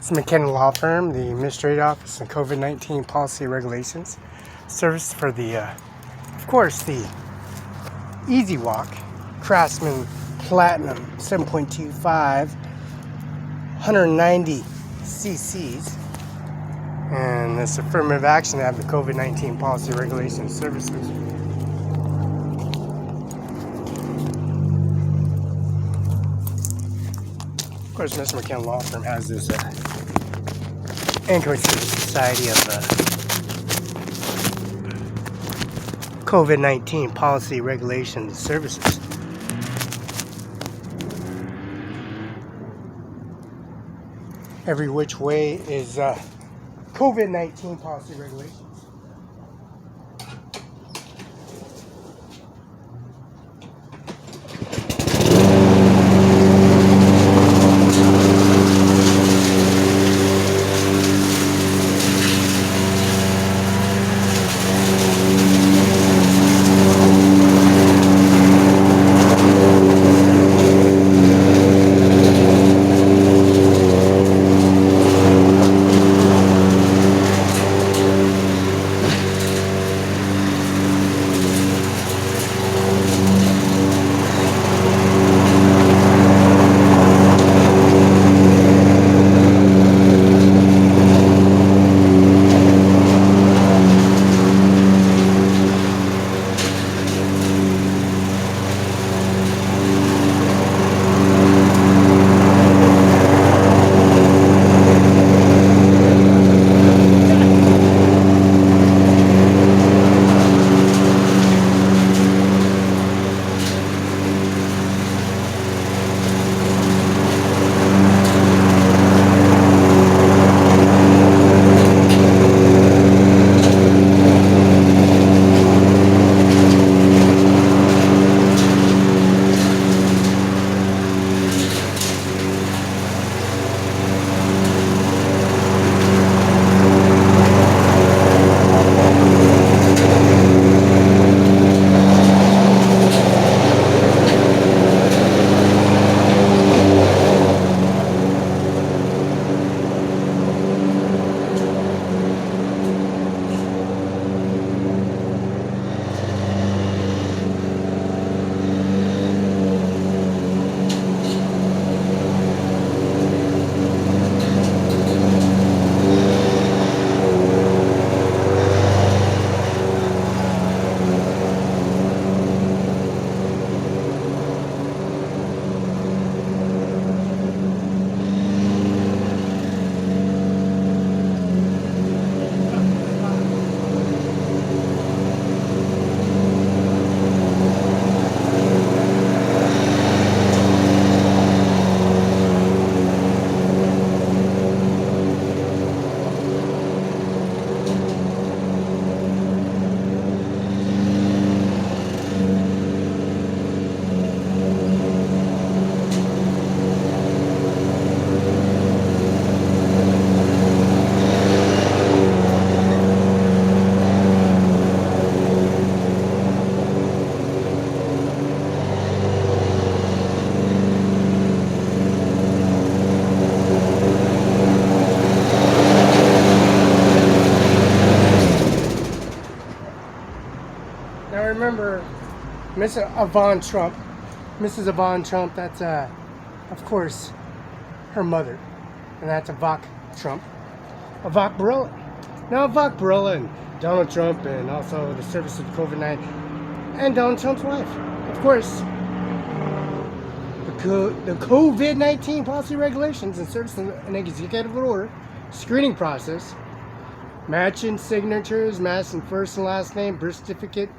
It's McKenna Law Firm, the Administrative Office and COVID-19 Policy Regulations Service for the, of course, the Easy Walk Craftsman Platinum 7.25 190 cc's, and this affirmative action to have the COVID-19 Policy Regulations Services. Of course, Mr. McKenna Law Firm has this ANCRES Society of COVID-19 Policy Regulations Services. Every which way is COVID-19 policy regulations. Now remember, Mrs. Yvonne Trump, that's, of course, her mother. And that's Ivanka Trump. Ivanka Barela. Now Ivanka Barela and Donald Trump, and also the service of COVID-19, and Donald Trump's wife. Of course, the COVID-19 policy regulations and service and executive order screening process, matching signatures, matching first and last name, birth certificate,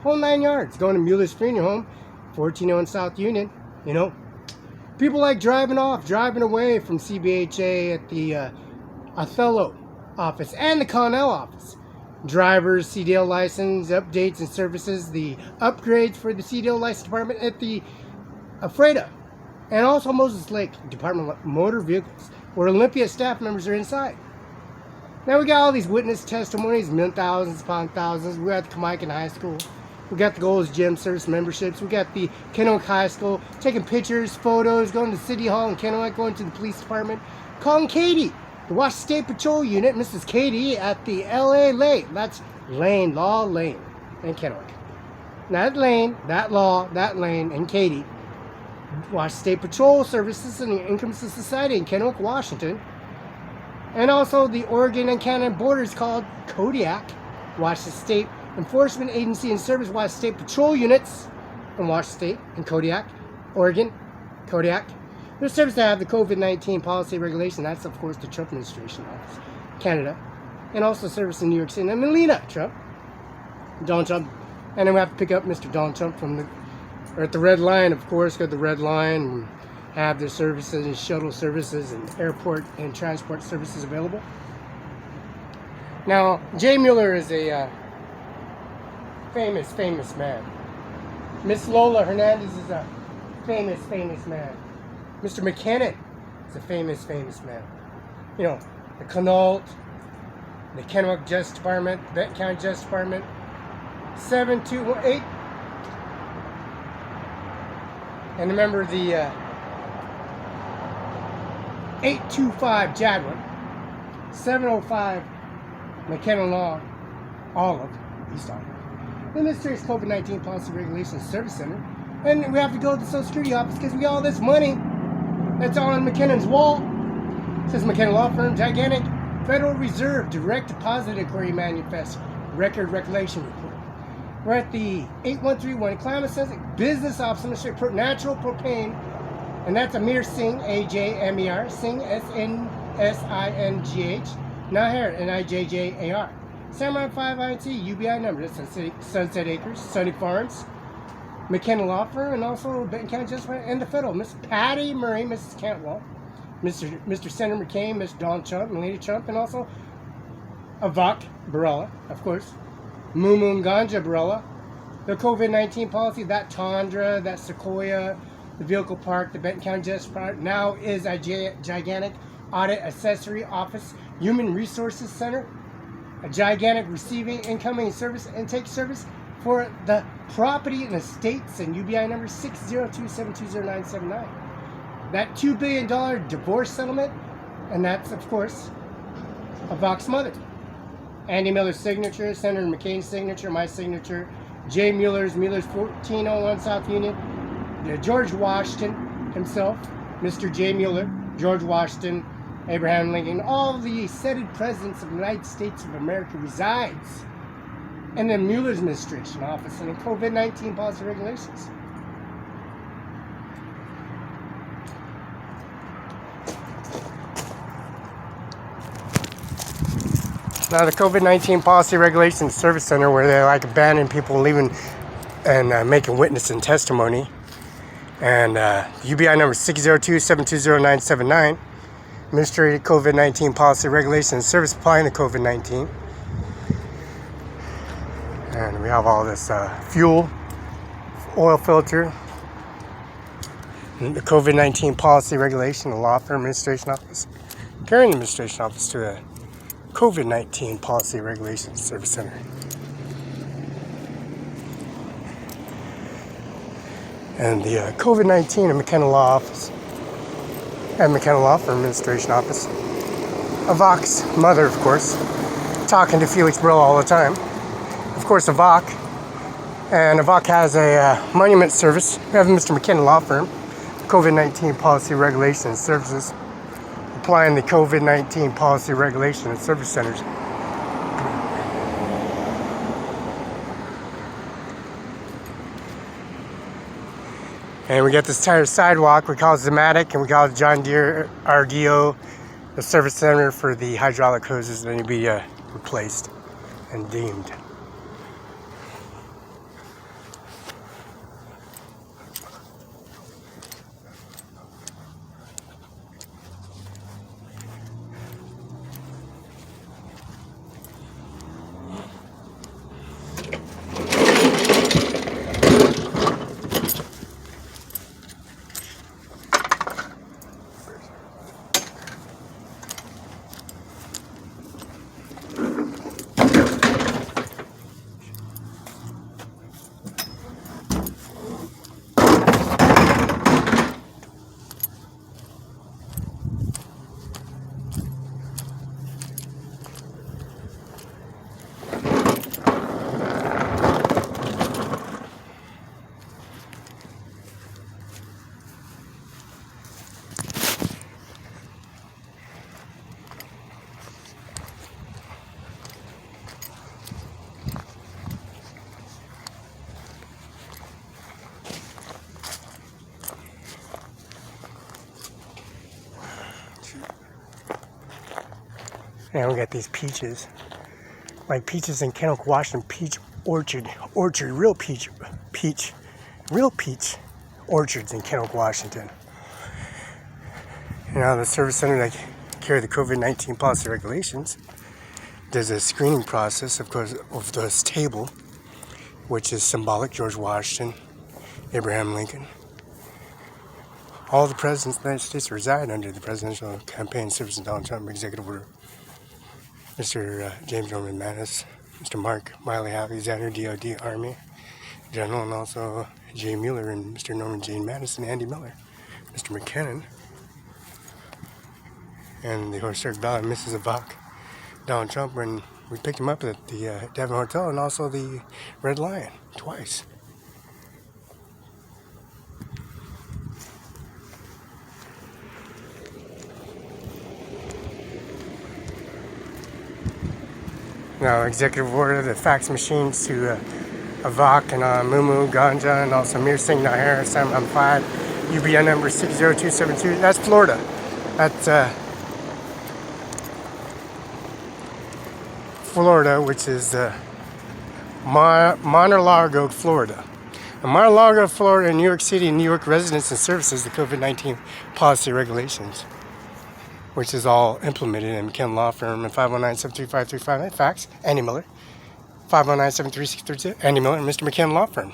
whole 9 yards. Going to Mueller's Funeral Home, 1401 South Union. You know, people like driving away from CBHA at the Othello office and the Connell office. Drivers, CDL license, updates and services, the upgrades for the CDL license department at the EPHRATA, and also Moses Lake Department of Motor Vehicles, where Olympia staff members are inside. Now we got all these witness testimonies, thousands upon thousands. We got the Kamaikan High School. We got the Gold's Gym Service memberships. We got the Kennewick High School taking pictures, photos, going to City Hall in Kennewick, going to the police department, calling Katie The Washington State Patrol Unit, Mrs. Katie, at the LA Lane. That's Lane, Law Lane, in Kennewick. That lane, that law, that lane, and Katie. Washington State Patrol Services and the Income Society in Kennewick, Washington. And also the Oregon and Canada borders called Kodiak. Washington State Enforcement Agency and Service Washington State Patrol Units in Washington State and Kodiak, Oregon, Kodiak. Their service to have the COVID-19 policy regulation. That's, of course, the Trump administration office, Canada. And also service in New York City. And Melania Trump, Donald Trump. And then we have to pick up Mr. Donald Trump from the, or at the Red Line, of course, go to the Red Line and have their services and shuttle services and airport and transport services available. Now, Jay Mueller is a famous man. Miss Lola Hernandez is a famous man. Mr. McKinnon is a famous man. You know, the Connaught, the Kennewick Justice Department, Benton County Justice Department, 7218. And remember the 825 Chadwick, 705 McKenna Law, Olive, East Olive. The Administrator's COVID-19 Policy Regulations Service Center. And we have to go to the Social Security office because we got all this money that's on McKinnon's wall. It says McKenna Law Firm, gigantic Federal Reserve Direct Deposit Inquiry Manifest Record Recollection Report. We're at the 8131 Climate Sensitive Business Office Administrator Natural Propane, and that's Ajmer Singh, A-J-M-E-R, Singh, S-N-S-I-N-G-H, Nijjar, N-I-J-J-A-R. CIMARON5INC, UBI number, that's Sunset Acres, Sunny Farms, McKenna Law Firm, and also Benton County Justice and the Federal, Miss Patty Murray, Mrs. Cantwell, Mr. Senator McCain, Miss Donald Trump, Melania Trump, and also Ivanka Barela, of course, Mumu Ganja Barela, the COVID-19 policy, that Tundra, that Sequoia, the Vehicle Park, the Benton County Justice Park, now is a gigantic Audit Accessory Office, Human Resources Center, a gigantic receiving, incoming service, intake service for the property and estates, and UBI number 602-720-979. That $2 billion divorce settlement, and that's, of course, a Vox mother. Andy Miller's signature, Senator McCain's signature, my signature, Jay Mueller's 1401 South Union, George Washington himself, Mr. Jay Mueller, George Washington, Abraham Lincoln, all the said presidents of the United States of America resides in the Mueller's administration office and in COVID-19 policy regulations. Now the COVID-19 Policy Regulations Service Center, where they like abandon people leaving and making witness and testimony, and UBI number 602-720-979, Administrative COVID-19 Policy Regulations Service applying the COVID-19. And we have all this fuel, oil filter, the COVID-19 Policy Regulation, the Law Firm Administration Office, carrying Administration Office to the COVID-19 Policy Regulations Service Center. And the COVID-19 and McKenna Law Office and McKenna Law Firm Administration Office. A Vox mother, of course, talking to Felix Barela all the time. Of course, a Vox. And a Vox has a monument service. We have Mr. McKenna Law Firm, COVID-19 Policy Regulations Services, applying the COVID-19 Policy Regulation and Service Centers. And we got this entire sidewalk, we call it Zematic, and we call it John Deere RDO, the service center for the hydraulic hoses that need to be replaced and deemed. And we got these peaches. Like peaches in Kennewick, Washington, peach orchard, real peach orchards in Kennewick, Washington. You know, the service center that carry the COVID-19 policy regulations does a screening process, of course, of this table, which is symbolic: George Washington, Abraham Lincoln. All the presidents of the United States reside under the Presidential Campaign Service and Donald Trump Executive Order. Mr. James Norman Mattis, Mr. Mark Miley Happy, Xander DOD Army General, and also Jay Mueller and Mr. Norman Jane Mattis and Andy Miller, Mr. McKinnon, and the historic Valley, Mrs. Ivanka Donald Trump, when we picked him up at the Devon Hotel, and also the Red Lion twice. Now, executive order, the fax machines to Avak and Mumu Ganja, and also Ajmer Singh Nijjar, CIMARON5, UBN number 60272. That's Florida. That's Florida, which is Mar-a-Lago, Florida. And Mar-a-Lago, Florida, and New York City, and New York residents and services, the COVID-19 policy regulations, which is all implemented in McKinnon Law Firm, and 519-735-3558, fax, Andy Miller, 519-73632, Andy Miller, and Mr. McKinnon Law Firm.